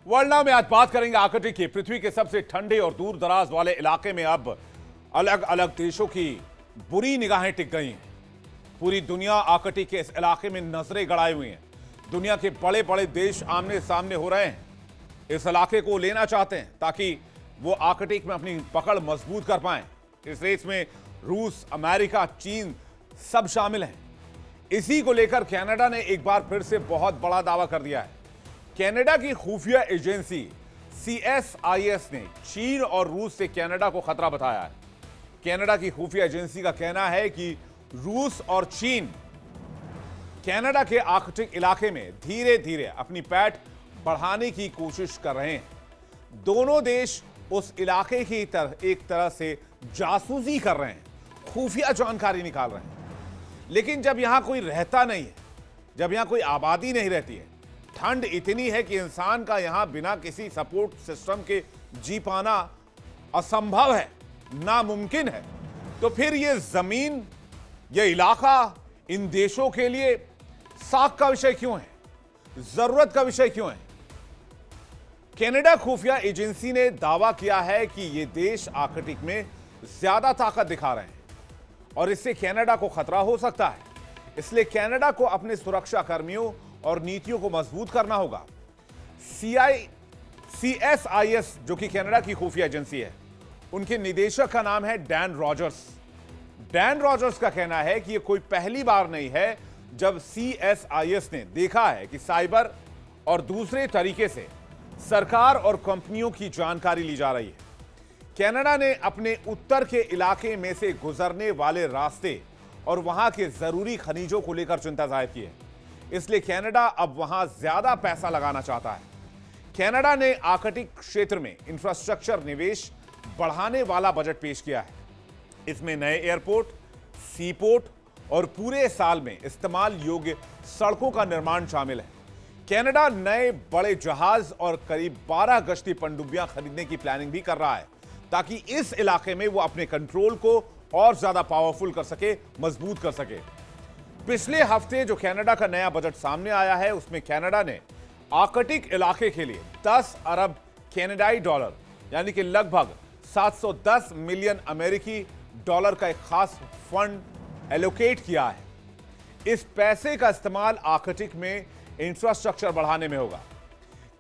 World now में आज बात करेंगे आर्कटिक की। पृथ्वी के सबसे ठंडे और दूर दराज वाले इलाके में अब अलग अलग देशों की बुरी निगाहें टिक गई हैं। पूरी दुनिया आर्कटिक के इस इलाके में नजरें गड़ाए हुई हैं। दुनिया के बड़े बड़े देश आमने सामने हो रहे हैं, इस इलाके को लेना चाहते हैं ताकि वो आर्कटिक में अपनी पकड़ मजबूत कर पाएं। इस रेस में रूस, अमेरिका, चीन सब शामिल हैं। इसी को लेकर कनाडा ने एक बार फिर से बहुत बड़ा दावा कर दिया है। कनाडा की खुफिया एजेंसी CSIS ने चीन और रूस से कनाडा को खतरा बताया है। कनाडा की खुफिया एजेंसी का कहना है कि रूस और चीन कनाडा के आर्कटिक इलाके में धीरे धीरे अपनी पैठ बढ़ाने की कोशिश कर रहे हैं। दोनों देश उस इलाके की एक तरह से जासूसी कर रहे हैं, खुफिया जानकारी निकाल रहे हैं। लेकिन जब यहां कोई रहता नहीं है, जब यहां कोई आबादी नहीं रहती है, ठंड इतनी है कि इंसान का यहां बिना किसी सपोर्ट सिस्टम के जी पाना असंभव है, नामुमकिन है, तो फिर ये जमीन, ये इलाका इन देशों के लिए साख का विषय क्यों है, जरूरत का विषय क्यों है? कनाडा खुफिया एजेंसी ने दावा किया है कि ये देश आर्कटिक में ज्यादा ताकत दिखा रहे हैं और इससे कनाडा को खतरा हो सकता है। इसलिए कनाडा को अपने सुरक्षा कर्मियों और नीतियों को मजबूत करना होगा। CSIS जो कि कनाडा की खुफिया एजेंसी है, उनके निदेशक का नाम है डैन रॉजर्स। डैन रॉजर्स का कहना है कि यह कोई पहली बार नहीं है जब CSIS ने देखा है कि साइबर और दूसरे तरीके से सरकार और कंपनियों की जानकारी ली जा रही है। कनाडा ने अपने उत्तर के इलाके में से गुजरने वाले रास्ते और वहां के जरूरी खनिजों को लेकर चिंता जाहिर की है। इसलिए कनाडा अब वहां ज्यादा पैसा लगाना चाहता है। कनाडा ने आर्कटिक क्षेत्र में इंफ्रास्ट्रक्चर निवेश बढ़ाने वाला बजट पेश किया है। इसमें नए एयरपोर्ट, सीपोर्ट और पूरे साल में इस्तेमाल योग्य सड़कों का निर्माण शामिल है। कनाडा नए बड़े जहाज और करीब 12 गश्ती पनडुब्बियां खरीदने की प्लानिंग भी कर रहा है ताकि इस इलाके में वो अपने कंट्रोल को और ज्यादा पावरफुल कर सके, मजबूत कर सके। पिछले हफ्ते जो कनाडा का नया बजट सामने आया है, उसमें कनाडा ने आर्कटिक इलाके के लिए 10 अरब कनाडाई डॉलर यानी कि लगभग 710 मिलियन अमेरिकी डॉलर का एक खास फंड एलोकेट किया है। इस पैसे का इस्तेमाल आर्कटिक में इंफ्रास्ट्रक्चर बढ़ाने में होगा।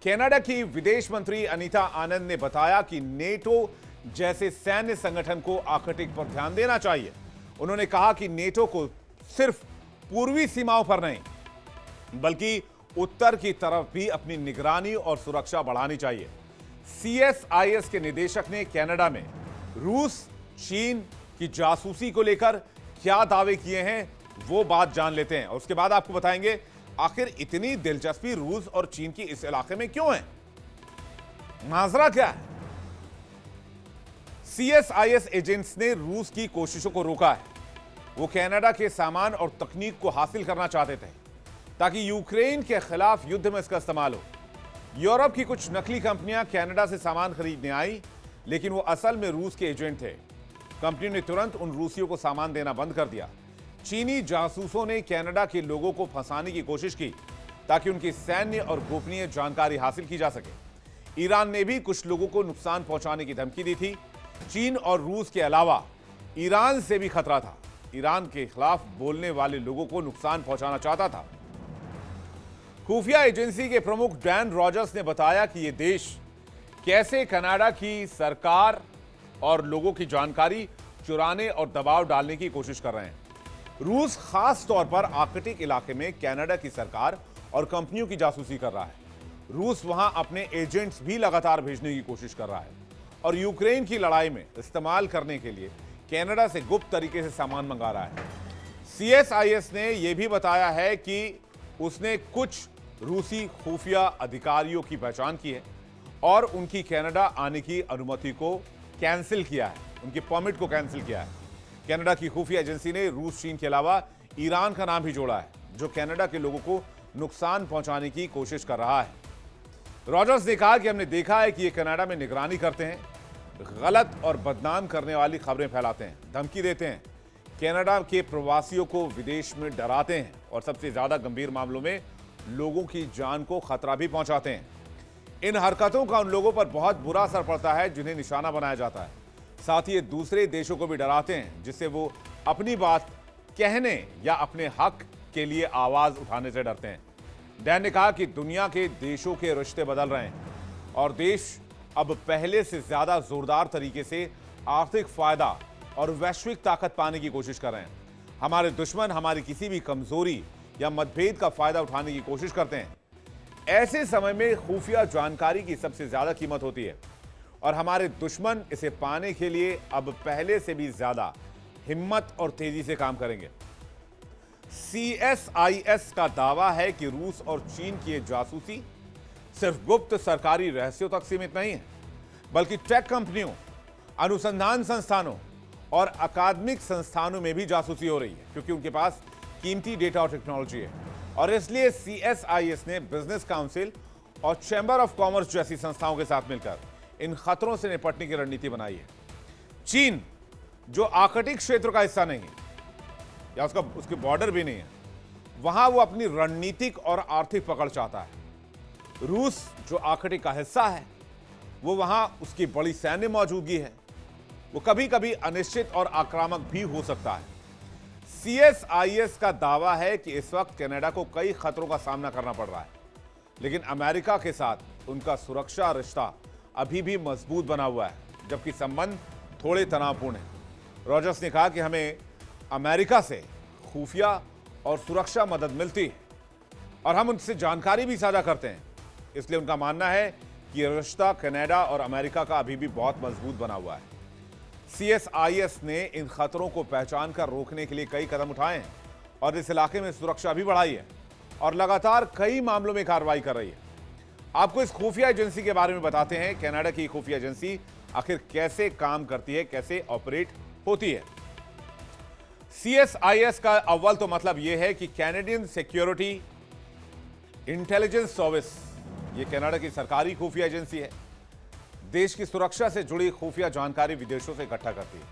कनाडा की विदेश मंत्री अनीता आनंद ने बताया कि नेटो जैसे सैन्य संगठन को आर्कटिक पर ध्यान देना चाहिए। उन्होंने कहा कि नेटो को सिर्फ पूर्वी सीमाओं पर नहीं बल्कि उत्तर की तरफ भी अपनी निगरानी और सुरक्षा बढ़ानी चाहिए। CSIS के निदेशक ने कनाडा में रूस, चीन की जासूसी को लेकर क्या दावे किए हैं वो बात जान लेते हैं और उसके बाद आपको बताएंगे आखिर इतनी दिलचस्पी रूस और चीन की इस इलाके में क्यों है, माजरा क्या है। CSIS एजेंट्स ने रूस की कोशिशों को रोका है। वो कनाडा के सामान और तकनीक को हासिल करना चाहते थे ताकि यूक्रेन के खिलाफ युद्ध में इसका इस्तेमाल हो। यूरोप की कुछ नकली कंपनियां कनाडा से सामान खरीदने आई, लेकिन वो असल में रूस के एजेंट थे। कंपनी ने तुरंत उन रूसियों को सामान देना बंद कर दिया। चीनी जासूसों ने कनाडा के लोगों को फंसाने की कोशिश की ताकि उनकी सैन्य और गोपनीय जानकारी हासिल की जा सके। ईरान ने भी कुछ लोगों को नुकसान पहुंचाने की धमकी दी थी। चीन और रूस के अलावा ईरान से भी खतरा था। ईरान के खिलाफ बोलने वाले लोगों को नुकसान पहुंचाना चाहता था। खुफिया एजेंसी के प्रमुख डैन रॉजर्स ने बताया कि ये देश कैसे कनाडा की सरकार और लोगों की जानकारी चुराने और दबाव डालने की कोशिश कर रहे हैं। रूस खास तौर पर आर्कटिक इलाके में कनाडा की सरकार और कंपनियों की जासूसी कर रहा है। रूस वहां अपने एजेंट्स भी लगातार भेजने की कोशिश कर रहा है और यूक्रेन की लड़ाई में इस्तेमाल करने के लिए कनाडा से गुप्त तरीके से सामान मंगा रहा है। CSIS ने यह भी बताया है कि उसने कुछ रूसी खुफिया अधिकारियों की पहचान की है और उनकी कनाडा आने की अनुमति को कैंसिल किया है, उनकी परमिट को कैंसिल किया है। कनाडा की खुफिया एजेंसी ने रूस, चीन के अलावा ईरान का नाम भी जोड़ा है जो कनाडा के लोगों को नुकसान पहुंचाने की कोशिश कर रहा है। रॉजर्स ने कहा कि हमने देखा है कि ये कनाडा में निगरानी करते हैं, गलत और बदनाम करने वाली खबरें फैलाते हैं, धमकी देते हैं, कनाडा के प्रवासियों को विदेश में डराते हैं और सबसे ज्यादा गंभीर मामलों में लोगों की जान को खतरा भी पहुंचाते हैं। इन हरकतों का उन लोगों पर बहुत बुरा असर पड़ता है जिन्हें निशाना बनाया जाता है। साथ ही ये दूसरे देशों को भी डराते हैं, जिससे वो अपनी बात कहने या अपने हक के लिए आवाज उठाने से डरते हैं। डैन ने कहा कि दुनिया के देशों के रिश्ते बदल रहे हैं और देश अब पहले से ज्यादा जोरदार तरीके से आर्थिक फायदा और वैश्विक ताकत पाने की कोशिश कर रहे हैं। हमारे दुश्मन हमारी किसी भी कमजोरी या मतभेद का फायदा उठाने की कोशिश करते हैं। ऐसे समय में खुफिया जानकारी की सबसे ज्यादा कीमत होती है और हमारे दुश्मन इसे पाने के लिए अब पहले से भी ज्यादा हिम्मत और तेजी से काम करेंगे। CSIS का दावा है कि रूस और चीन की यह जासूसी सिर्फ गुप्त सरकारी रहस्यों तक सीमित नहीं है, बल्कि टेक कंपनियों, अनुसंधान संस्थानों और अकादमिक संस्थानों में भी जासूसी हो रही है, क्योंकि उनके पास कीमती डेटा और टेक्नोलॉजी है। और इसलिए CSIS ने बिजनेस काउंसिल और चैंबर ऑफ कॉमर्स जैसी संस्थाओं के साथ मिलकर इन खतरों से निपटने की रणनीति बनाई है। चीन, जो आर्कटिक क्षेत्र का हिस्सा नहीं है या उसके बॉर्डर भी नहीं है, वहां वो अपनी रणनीतिक और आर्थिक पकड़ चाहता है। रूस, जो आर्कटिक का हिस्सा है, वो वहां उसकी बड़ी सैन्य मौजूदगी है। वो कभी कभी अनिश्चित और आक्रामक भी हो सकता है। CSIS का दावा है कि इस वक्त कनाडा को कई खतरों का सामना करना पड़ रहा है, लेकिन अमेरिका के साथ उनका सुरक्षा रिश्ता अभी भी मजबूत बना हुआ है, जबकि संबंध थोड़े तनावपूर्ण हैं। रॉजर्स ने कहा कि हमें अमेरिका से खुफिया और सुरक्षा मदद मिलती है और हम उनसे जानकारी भी साझा करते हैं। इसलिए उनका मानना है कि यह रिश्ता कनाडा और अमेरिका का अभी भी बहुत मजबूत बना हुआ है। CSIS ने इन खतरों को पहचान कर रोकने के लिए कई कदम उठाए हैं और इस इलाके में सुरक्षा भी बढ़ाई है और लगातार कई मामलों में कार्रवाई कर रही है। आपको इस खुफिया एजेंसी के बारे में बताते हैं। कनाडा की खुफिया एजेंसी आखिर कैसे काम करती है, कैसे ऑपरेट होती है। CSIS का अव्वल तो मतलब यह है कि कैनेडियन सिक्योरिटी इंटेलिजेंस सर्विस, यह कनाडा की सरकारी खुफिया एजेंसी है। देश की सुरक्षा से जुड़ी खुफिया जानकारी विदेशों से इकट्ठा करती है।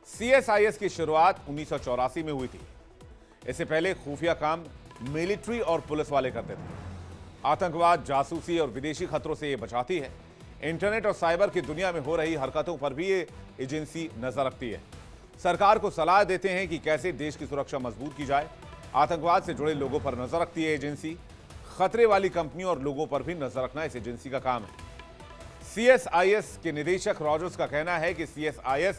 CSIS की शुरुआत 1984 में हुई थी। इससे पहले खुफिया काम मिलिट्री और पुलिस वाले करते थे। आतंकवाद, जासूसी और विदेशी खतरों से यह बचाती है। इंटरनेट और साइबर की दुनिया में हो रही हरकतों पर भी ये एजेंसी नजर रखती है। सरकार को सलाह देते हैं कि कैसे देश की सुरक्षा मजबूत की जाए। आतंकवाद से जुड़े लोगों पर नजर रखती है एजेंसी। खतरे वाली कंपनियों और लोगों पर भी नजर रखना इस एजेंसी का काम है। CSIS के निदेशक रॉजर्स का कहना है कि CSIS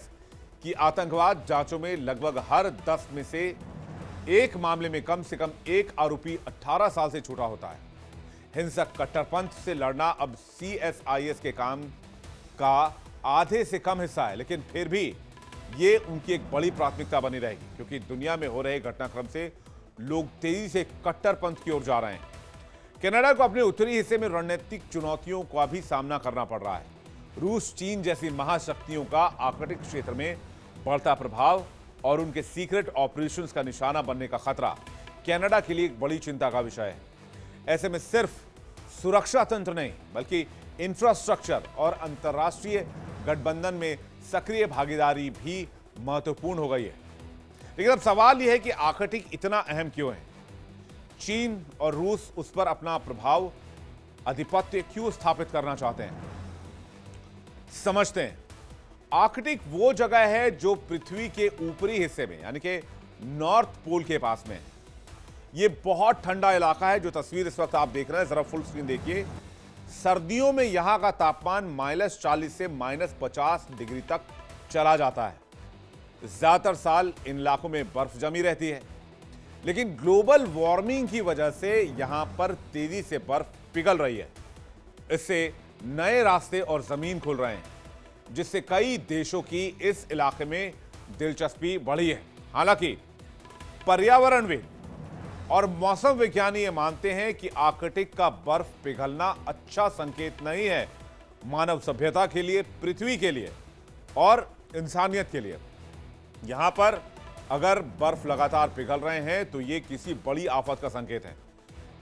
की आतंकवाद जांचों में लगभग हर 10 में से एक मामले में कम से कम एक आरोपी 18 साल से छोटा होता है। हिंसक कट्टरपंथ से लड़ना अब CSIS के काम का आधे से कम हिस्सा है, लेकिन फिर भी ये उनकी एक बड़ी प्राथमिकता बनी रहेगी, क्योंकि दुनिया में हो रहे घटनाक्रम से लोग तेजी से कट्टरपंथ की ओर जा रहे हैं। कनाडा को अपने उत्तरी हिस्से में रणनीतिक चुनौतियों का भी सामना करना पड़ रहा है। रूस, चीन जैसी महाशक्तियों का आर्कटिक क्षेत्र में बढ़ता प्रभाव और उनके सीक्रेट ऑपरेशंस का निशाना बनने का खतरा कनाडा के लिए एक बड़ी चिंता का विषय है। ऐसे में सिर्फ सुरक्षा तंत्र नहीं, बल्कि इंफ्रास्ट्रक्चर और अंतर्राष्ट्रीय गठबंधन में सक्रिय भागीदारी भी महत्वपूर्ण हो गई है। लेकिन अब सवाल यह है कि आर्कटिक इतना अहम क्यों है? चीन और रूस उस पर अपना प्रभाव, आधिपत्य क्यों स्थापित करना चाहते हैं? समझते हैं। आर्कटिक वो जगह है जो पृथ्वी के ऊपरी हिस्से में, यानी कि नॉर्थ पोल के पास में है। ये बहुत ठंडा इलाका है। जो तस्वीर इस वक्त आप देख रहे हैं, जरा फुल स्क्रीन देखिए। सर्दियों में यहां का तापमान -40 से -50 डिग्री तक चला जाता है। ज्यादातर साल इन इलाकों में बर्फ जमी रहती है, लेकिन ग्लोबल वार्मिंग की वजह से यहां पर तेजी से बर्फ पिघल रही है। इससे नए रास्ते और जमीन खुल रहे हैं, जिससे कई देशों की इस इलाके में दिलचस्पी बढ़ी है। हालांकि पर्यावरणविद और मौसम विज्ञानी ये मानते हैं कि आर्कटिक का बर्फ पिघलना अच्छा संकेत नहीं है मानव सभ्यता के लिए, पृथ्वी के लिए और इंसानियत के लिए। यहां पर अगर बर्फ लगातार पिघल रहे हैं तो ये किसी बड़ी आफत का संकेत है।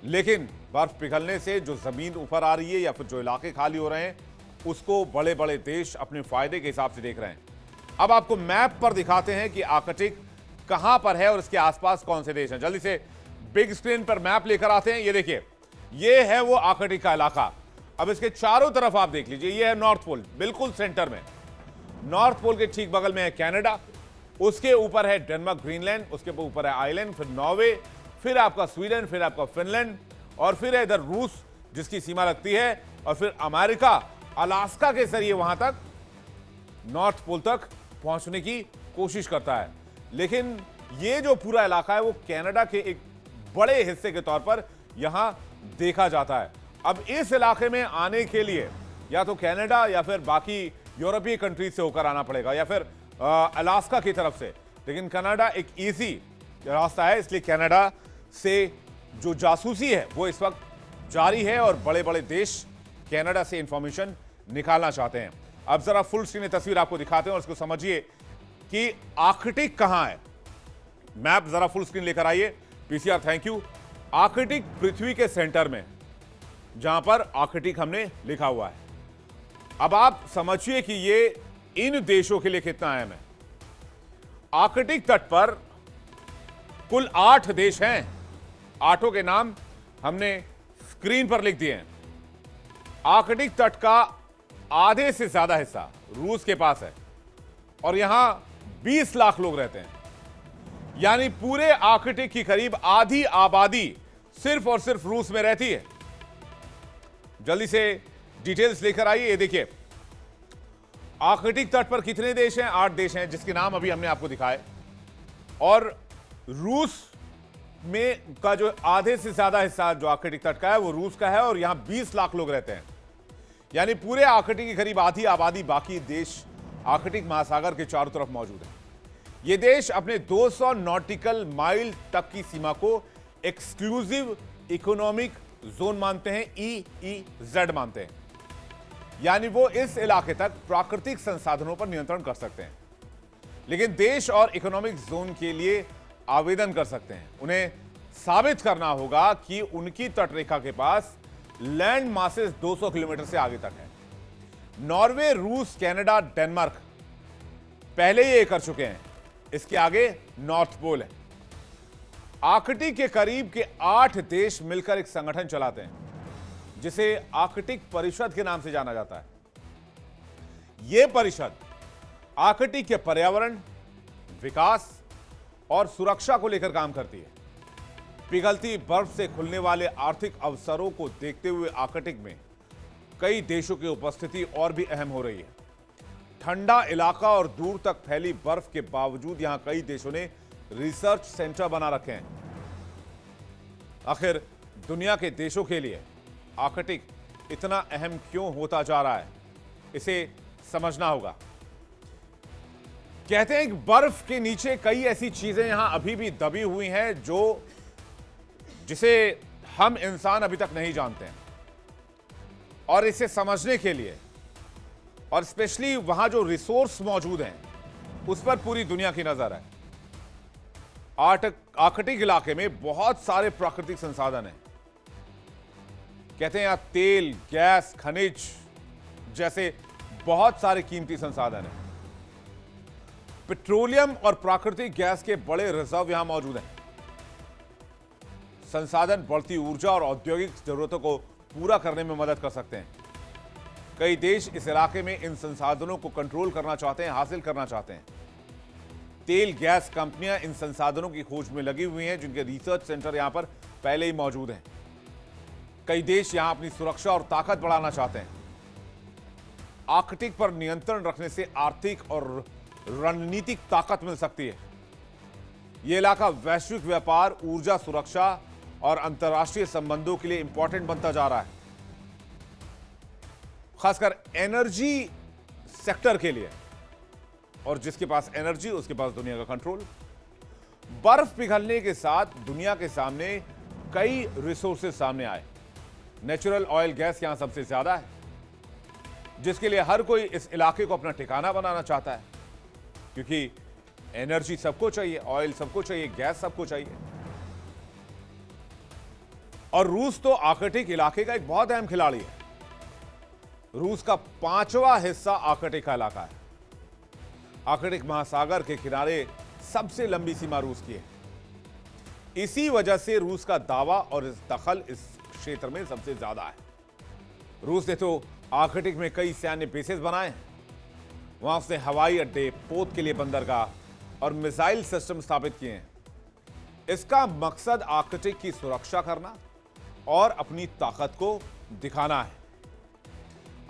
लेकिन बर्फ पिघलने से जो जमीन ऊपर आ रही है या फिर जो इलाके खाली हो रहे हैं, उसको बड़े बड़े देश अपने फायदे के हिसाब से देख रहे हैं। अब आपको मैप पर दिखाते हैं कि आर्कटिक कहां पर है और इसके आसपास कौन से देश हैं। जल्दी से बिग स्क्रीन पर मैप लेकर आते हैं। ये देखिए, ये है वो आर्कटिक का इलाका। अब इसके चारों तरफ आप देख लीजिए, ये है नॉर्थ पोल, बिल्कुल सेंटर में। नॉर्थ पोल के ठीक बगल में है कनाडा, उसके ऊपर है डेनमार्क, ग्रीनलैंड, उसके ऊपर है आइलैंड, फिर नॉर्वे, फिर आपका स्वीडन, फिर आपका फिनलैंड, और फिर है इधर रूस जिसकी सीमा लगती है, और फिर अमेरिका अलास्का के जरिए वहां तक नॉर्थ पोल तक पहुंचने की कोशिश करता है। लेकिन ये जो पूरा इलाका है वो कनाडा के एक बड़े हिस्से के तौर पर यहां देखा जाता है। अब इस इलाके में आने के लिए या तो कनाडा या फिर बाकी यूरोपीय कंट्रीज से होकर आना पड़ेगा, या फिर अलास्का की तरफ से। लेकिन कनाडा एक इजी रास्ता है, इसलिए कनाडा से जो जासूसी है वो इस वक्त जारी है, और बड़े बड़े देश कनाडा से इंफॉर्मेशन निकालना चाहते हैं। अब जरा फुल स्क्रीन तस्वीर आपको दिखाते हैं और इसको समझिए कि आर्कटिक कहां है। मैप जरा फुल स्क्रीन लेकर आइए। PCR thank you. आर्कटिक पृथ्वी के सेंटर में, जहां पर आर्कटिक हमने लिखा हुआ है। अब आप समझिए कि ये इन देशों के लिए कितना अहम है। आर्कटिक तट पर कुल 8 देश हैं। 8 के नाम हमने स्क्रीन पर लिख दिए हैं। आर्कटिक तट का आधे से ज्यादा हिस्सा रूस के पास है, और यहां 20 लाख लोग रहते हैं। यानी पूरे आर्कटिक की करीब आधी आबादी सिर्फ और सिर्फ रूस में रहती है। जल्दी से डिटेल्स लेकर आइए। ये देखिए, आर्कटिक तट पर कितने देश हैं? 8 देश हैं, जिसके नाम अभी हमने आपको दिखाए। और रूस में का जो आधे से ज्यादा हिस्सा जो आर्कटिक तट का है वो रूस का है, और यहां 20 लाख लोग रहते हैं। यानी पूरे आर्कटिक की करीब आधी आबादी बाकी देश आर्कटिक महासागर के चारों तरफ मौजूद है। ये देश अपने 200 नॉटिकल माइल तक की सीमा को एक्सक्लूसिव इकोनॉमिक जोन मानते हैं, EEZ मानते हैं। यानी वो इस इलाके तक प्राकृतिक संसाधनों पर नियंत्रण कर सकते हैं। लेकिन देश और इकोनॉमिक जोन के लिए आवेदन कर सकते हैं। उन्हें साबित करना होगा कि उनकी तटरेखा के पास लैंड मासेस 200 किलोमीटर से आगे तक है। नॉर्वे, रूस, कनाडा, डेनमार्क पहले ये कर चुके हैं। इसके आगे नॉर्थ पोल है। आर्कटिक के करीब के 8 देश मिलकर एक संगठन चलाते हैं, जिसे आर्कटिक परिषद के नाम से जाना जाता है। यह परिषद आर्कटिक के पर्यावरण, विकास और सुरक्षा को लेकर काम करती है। पिघलती बर्फ से खुलने वाले आर्थिक अवसरों को देखते हुए आर्कटिक में कई देशों की उपस्थिति और भी अहम हो रही है। ठंडा इलाका और दूर तक फैली बर्फ के बावजूद यहां कई देशों ने रिसर्च सेंटर बना रखे हैं। आखिर दुनिया के देशों के लिए आर्कटिक इतना अहम क्यों होता जा रहा है, इसे समझना होगा। कहते हैं कि बर्फ के नीचे कई ऐसी चीजें यहां अभी भी दबी हुई हैं जिसे हम इंसान अभी तक नहीं जानते हैं। और इसे समझने के लिए, और स्पेशली वहां जो रिसोर्स मौजूद हैं, उस पर पूरी दुनिया की नजर है। आर्कटिक इलाके में बहुत सारे प्राकृतिक संसाधन हैं। कहते हैं यहां तेल, गैस, खनिज जैसे बहुत सारे कीमती संसाधन हैं। पेट्रोलियम और प्राकृतिक गैस के बड़े रिजर्व यहां मौजूद हैं। संसाधन बढ़ती ऊर्जा और औद्योगिक जरूरतों को पूरा करने में मदद कर सकते हैं। कई देश इस इलाके में इन संसाधनों को कंट्रोल करना चाहते हैं, हासिल करना चाहते हैं। तेल गैस कंपनियां इन संसाधनों की खोज में लगी हुई हैं, जिनके रिसर्च सेंटर यहां पर पहले ही मौजूद हैं। कई देश यहां अपनी सुरक्षा और ताकत बढ़ाना चाहते हैं। आर्कटिक पर नियंत्रण रखने से आर्थिक और रणनीतिक ताकत मिल सकती है। यह इलाका वैश्विक व्यापार, ऊर्जा सुरक्षा और अंतर्राष्ट्रीय संबंधों के लिए इंपॉर्टेंट बनता जा रहा है, खासकर एनर्जी सेक्टर के लिए। और जिसके पास एनर्जी, उसके पास दुनिया का कंट्रोल। बर्फ पिघलने के साथ दुनिया के सामने कई रिसोर्सेज सामने आए। नेचुरल ऑयल, गैस यहां सबसे ज्यादा है, जिसके लिए हर कोई इस इलाके को अपना ठिकाना बनाना चाहता है, क्योंकि एनर्जी सबको चाहिए, ऑयल सबको चाहिए, गैस सबको चाहिए। और रूस तो आर्कटिक इलाके का एक बहुत अहम खिलाड़ी है। रूस का 5वां हिस्सा आर्कटिक का इलाका है। आर्कटिक महासागर के किनारे सबसे लंबी सीमा रूस की है। इसी वजह से रूस का दावा और इस दखल इस क्षेत्र में सबसे ज्यादा है। रूस ने तो आर्कटिक में कई सैन्य बेसेस बनाए हैं। वहां उसने हवाई अड्डे, पोत के लिए बंदरगाह और मिसाइल सिस्टम स्थापित किए हैं। इसका मकसद आर्कटिक की सुरक्षा करना और अपनी ताकत को दिखाना है।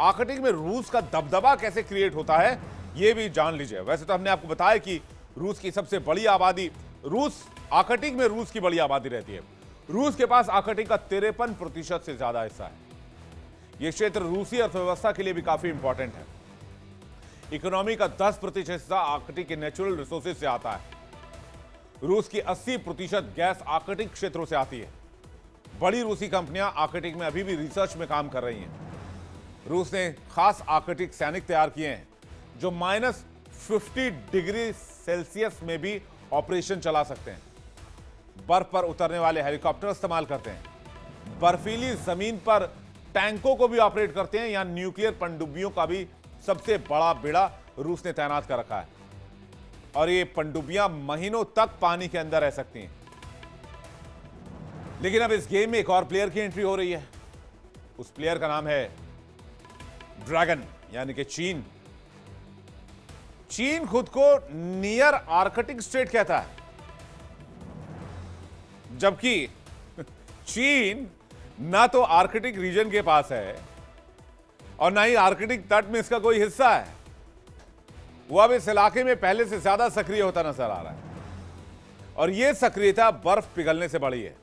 आर्कटिक में रूस का दबदबा कैसे क्रिएट होता है यह भी जान लीजिए। वैसे तो हमने आपको बताया कि रूस की सबसे बड़ी आबादी आर्कटिक में रूस की बड़ी आबादी रहती है। रूस के पास आर्कटिक का 53% से ज्यादा हिस्सा है। यह क्षेत्र रूसी अर्थव्यवस्था के लिए भी काफी इंपॉर्टेंट है। इकोनॉमी का 10% हिस्सा आर्कटिक के नेचुरल रिसोर्सेज से आता है। रूस की 80% गैस आर्कटिक क्षेत्रों से आती है। बड़ी रूसी कंपनियां आर्कटिक में अभी भी रिसर्च में काम कर रही हैं। रूस ने खास आर्कटिक सैनिक तैयार किए हैं जो -50 डिग्री सेल्सियस में भी ऑपरेशन चला सकते हैं। बर्फ पर उतरने वाले हेलीकॉप्टर इस्तेमाल करते हैं। बर्फीली जमीन पर टैंकों को भी ऑपरेट करते हैं। यहां न्यूक्लियर पनडुब्बियों का भी सबसे बड़ा बेड़ा रूस ने तैनात कर रखा है और ये पनडुब्बियां महीनों तक पानी के अंदर रह सकती हैं। लेकिन अब इस गेम में एक और प्लेयर की एंट्री हो रही है। उस प्लेयर का नाम है ड्रैगन, यानी कि चीन। चीन खुद को नियर आर्कटिक स्टेट कहता है, जबकि चीन ना तो आर्कटिक रीजन के पास है और ना ही आर्कटिक तट में इसका कोई हिस्सा है। वो अब इस इलाके में पहले से ज्यादा सक्रिय होता नजर आ रहा है और यह सक्रियता बर्फ पिघलने से बढ़ी है।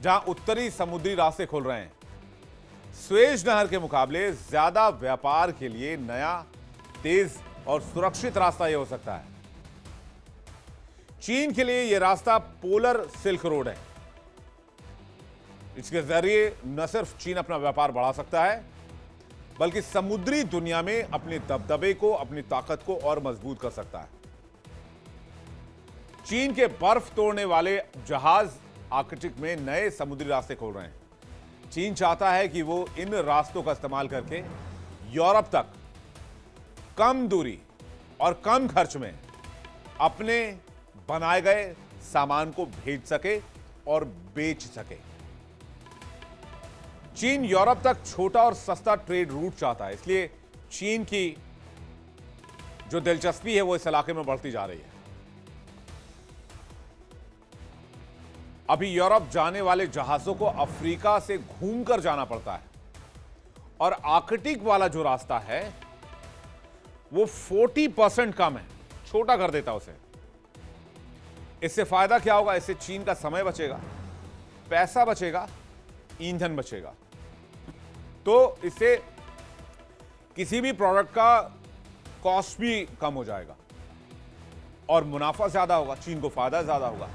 जहां उत्तरी समुद्री रास्ते खुल रहे हैं, स्वेज नहर के मुकाबले ज्यादा व्यापार के लिए नया, तेज और सुरक्षित रास्ता यह हो सकता है। चीन के लिए यह रास्ता पोलर सिल्क रोड है। इसके जरिए न सिर्फ चीन अपना व्यापार बढ़ा सकता है, बल्कि समुद्री दुनिया में अपने दबदबे को, अपनी ताकत को और मजबूत कर सकता है। चीन के बर्फ तोड़ने वाले जहाज आर्कटिक में नए समुद्री रास्ते खोल रहे हैं। चीन चाहता है कि वो इन रास्तों का इस्तेमाल करके यूरोप तक कम दूरी और कम खर्च में अपने बनाए गए सामान को भेज सके और बेच सके। चीन यूरोप तक छोटा और सस्ता ट्रेड रूट चाहता है, इसलिए चीन की जो दिलचस्पी है वो इस इलाके में बढ़ती जा रही है। अभी यूरोप जाने वाले जहाजों को अफ्रीका से घूमकर जाना पड़ता है और आर्कटिक वाला जो रास्ता है वो 40% कम है, छोटा कर देता उसे। इससे फायदा क्या होगा? इससे चीन का समय बचेगा, पैसा बचेगा, ईंधन बचेगा। तो इससे किसी भी प्रोडक्ट का कॉस्ट भी कम हो जाएगा और मुनाफा ज्यादा होगा, चीन को फायदा ज्यादा होगा।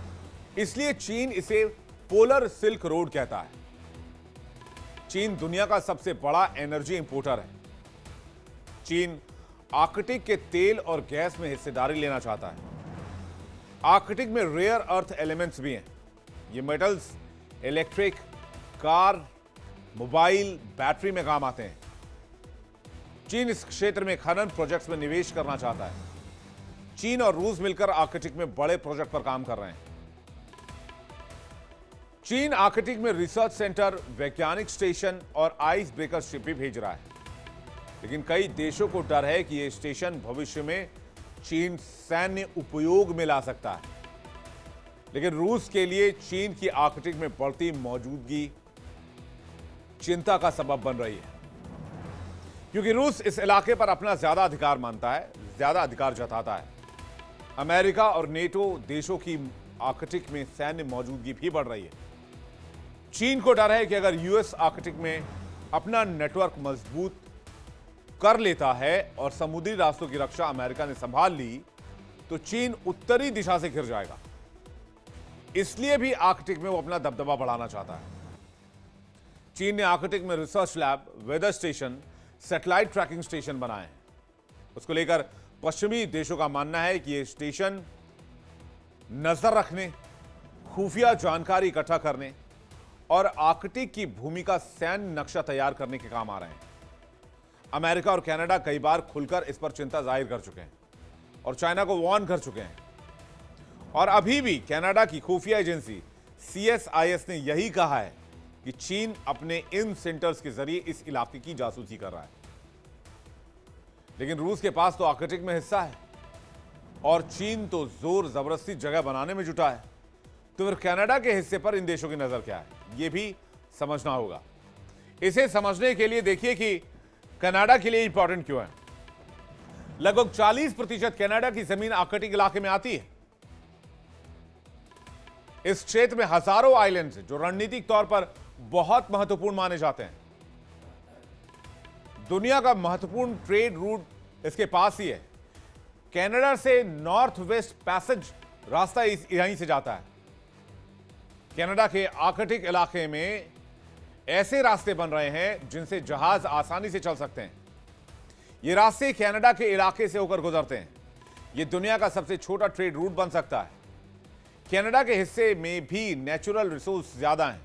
इसलिए चीन इसे पोलर सिल्क रोड कहता है। चीन दुनिया का सबसे बड़ा एनर्जी इंपोर्टर है। चीन आर्कटिक के तेल और गैस में हिस्सेदारी लेना चाहता है। आर्कटिक में रेयर अर्थ एलिमेंट्स भी हैं। ये metals electric, car, mobile, battery में काम आते हैं। चीन इस क्षेत्र में खनन प्रोजेक्ट्स में निवेश करना चाहता है। चीन और रूस मिलकर आर्कटिक में बड़े प्रोजेक्ट पर काम कर रहे हैं। चीन आर्कटिक में रिसर्च सेंटर, वैज्ञानिक स्टेशन और आइस ब्रेकर शिप भी भेज रहा है। लेकिन कई देशों को डर है कि यह स्टेशन भविष्य में चीन सैन्य उपयोग में ला सकता है। लेकिन रूस के लिए चीन की आर्कटिक में बढ़ती मौजूदगी चिंता का सबब बन रही है, क्योंकि रूस इस इलाके पर अपना ज्यादा अधिकार मानता है, ज्यादा अधिकार जताता है। अमेरिका और नेटो देशों की आर्कटिक में सैन्य मौजूदगी भी बढ़ रही है। चीन को डर है कि अगर यूएस आर्कटिक में अपना नेटवर्क मजबूत कर लेता है और समुद्री रास्तों की रक्षा अमेरिका ने संभाल ली, तो चीन उत्तरी दिशा से घिर जाएगा। इसलिए भी आर्कटिक में वो अपना दबदबा बढ़ाना चाहता है। चीन ने आर्कटिक में research lab, weather station, satellite tracking station बनाए हैं। उसको लेकर पश्चिमी देशों का मानना है कि ये स्टेशन नजर रखने, खुफिया जानकारी इकट्ठा करने और आर्कटिक की भूमि का सैन्य नक्शा तैयार करने के काम आ रहे हैं। अमेरिका और कनाडा कई बार खुलकर इस पर चिंता जाहिर कर चुके हैं और चाइना को वार्न कर चुके हैं। और अभी भी कनाडा की खुफिया एजेंसी CSIS ने यही कहा है कि चीन अपने इन सेंटर्स के जरिए इस इलाके की जासूसी कर रहा है। लेकिन रूस के पास तो आर्कटिक में हिस्सा है और चीन तो जोर जबरदस्ती जगह बनाने में जुटा है। तो फिर कनाडा के हिस्से पर इन देशों की नजर क्या है, यह भी समझना होगा। इसे समझने के लिए देखिए कि कनाडा के लिए इंपॉर्टेंट क्यों है। लगभग 40% कनाडा की जमीन आर्कटिक इलाके में आती है। इस क्षेत्र में हजारों आइलैंड्स हैं जो रणनीतिक तौर पर बहुत महत्वपूर्ण माने जाते हैं। दुनिया का महत्वपूर्ण ट्रेड रूट इसके पास ही है। कनाडा से नॉर्थ वेस्ट पैसेज रास्ता यहीं से जाता है। कनाडा के आर्कटिक इलाके में ऐसे रास्ते बन रहे हैं जिनसे जहाज आसानी से चल सकते हैं। ये रास्ते कनाडा के इलाके से होकर गुजरते हैं। ये दुनिया का सबसे छोटा ट्रेड रूट बन सकता है। कनाडा के हिस्से में भी नेचुरल रिसोर्स ज्यादा हैं,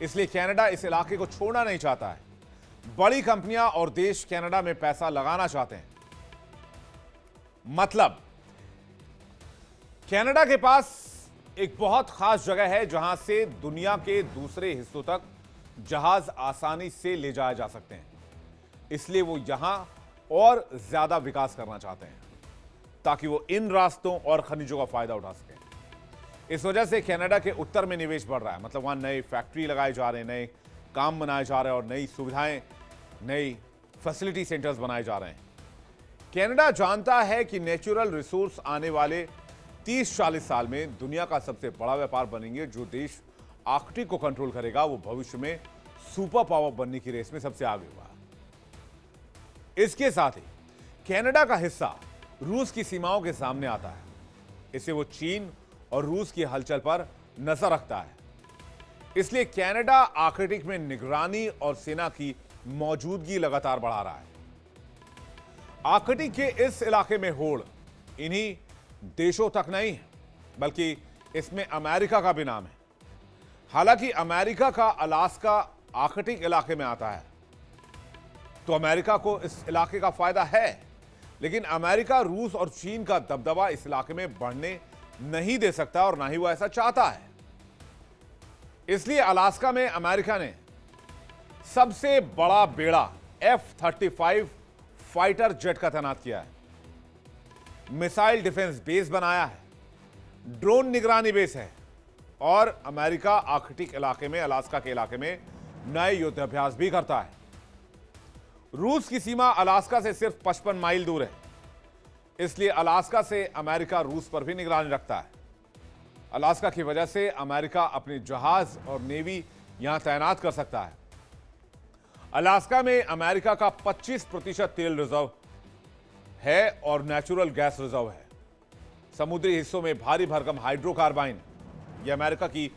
इसलिए कनाडा इस इलाके को छोड़ना नहीं चाहता है। बड़ी कंपनियां और देश कनाडा में पैसा लगाना चाहते हैं। मतलब कनाडा के पास एक बहुत खास जगह है जहां से दुनिया के दूसरे हिस्सों तक जहाज आसानी से ले जाए जा सकते हैं। इसलिए वो यहां और ज्यादा विकास करना चाहते हैं ताकि वो इन रास्तों और खनिजों का फायदा उठा सकें। इस वजह से कनाडा के उत्तर में निवेश बढ़ रहा है। मतलब वहां नए फैक्ट्री लगाए जा रहे हैं, नए काम बनाए जा रहे हैं और नई सुविधाएं, नई फैसिलिटी सेंटर्स बनाए जा रहे हैं। कनाडा जानता है कि नेचुरल रिसोर्स आने वाले 30-40 साल में दुनिया का सबसे बड़ा व्यापार बनेंगे। जो देश आर्कटिक को कंट्रोल करेगा वो भविष्य में सुपर पावर बनने की रेस में सबसे आगे होगा। इसके साथ ही कनाडा का हिस्सा रूस की सीमाओं के सामने आता है। इससे वो चीन और रूस की हलचल पर नजर रखता है। इसलिए कनाडा आर्कटिक में निगरानी और सेना की मौजूदगी लगातार बढ़ा रहा है। आर्कटिक के इस इलाके में होड़ इन्हीं देशों तक नहीं है, बल्कि इसमें अमेरिका का भी नाम है। हालांकि अमेरिका का अलास्का आर्कटिक इलाके में आता है, तो अमेरिका को इस इलाके का फायदा है। लेकिन अमेरिका, रूस और चीन का दबदबा इस इलाके में बढ़ने नहीं दे सकता और ना ही वो ऐसा चाहता है। इसलिए अलास्का में अमेरिका ने सबसे बड़ा बेड़ा F-35 फाइटर जेट का तैनात किया है, मिसाइल डिफेंस बेस बनाया है, ड्रोन निगरानी बेस है और अमेरिका आर्कटिक इलाके में, अलास्का के इलाके में नए युद्धाभ्यास भी करता है। रूस की सीमा अलास्का से सिर्फ 55 माइल दूर है, इसलिए अलास्का से अमेरिका रूस पर भी निगरानी रखता है। अलास्का की वजह से अमेरिका अपने जहाज और नेवी यहां तैनात कर सकता है। अलास्का में अमेरिका का 25% तेल रिजर्व है और नेचुरल गैस रिजर्व है। समुद्री हिस्सों में भारी भरकम हाइड्रोकार्बाइन, यह अमेरिका की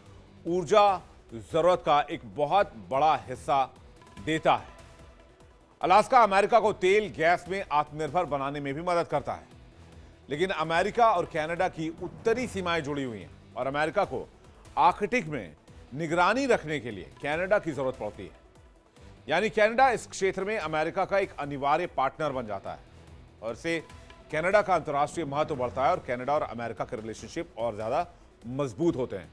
ऊर्जा जरूरत का एक बहुत बड़ा हिस्सा देता है। अलास्का अमेरिका को तेल गैस में आत्मनिर्भर बनाने में भी मदद करता है। लेकिन अमेरिका और कनाडा की उत्तरी सीमाएं जुड़ी हुई हैं और अमेरिका को आर्कटिक में निगरानी रखने के लिए कनाडा की जरूरत पड़ती है। यानी कनाडा इस क्षेत्र में अमेरिका का एक अनिवार्य पार्टनर बन जाता है और इससे कनाडा का अंतर्राष्ट्रीय महत्व बढ़ता है और कनाडा और अमेरिका के रिलेशनशिप और ज्यादा मजबूत होते हैं।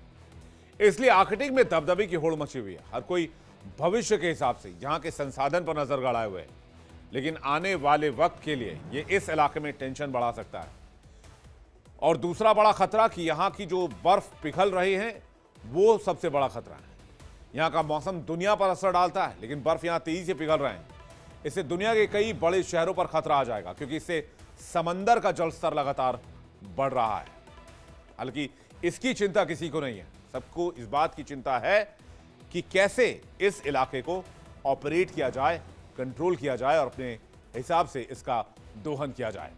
इसलिए आर्कटिक में दबदबे की होड़ मची हुई है। हर कोई भविष्य के हिसाब से यहां के संसाधन पर नजर गड़ाए हुए है, लेकिन आने वाले वक्त के लिए यह इस इलाके में टेंशन बढ़ा सकता है। और दूसरा बड़ा खतरा कि यहां की जो बर्फ पिघल रही है वो सबसे बड़ा खतरा है। यहां का मौसम दुनिया पर असर डालता है, लेकिन बर्फ यहां तेजी से पिघल रहे हैं। इससे दुनिया के कई बड़े शहरों पर खतरा आ जाएगा, क्योंकि इससे समंदर का जल स्तर लगातार बढ़ रहा है। हालांकि इसकी चिंता किसी को नहीं है। सबको इस बात की चिंता है कि कैसे इस इलाके को ऑपरेट किया जाए, कंट्रोल किया जाए और अपने हिसाब से इसका दोहन किया जाए।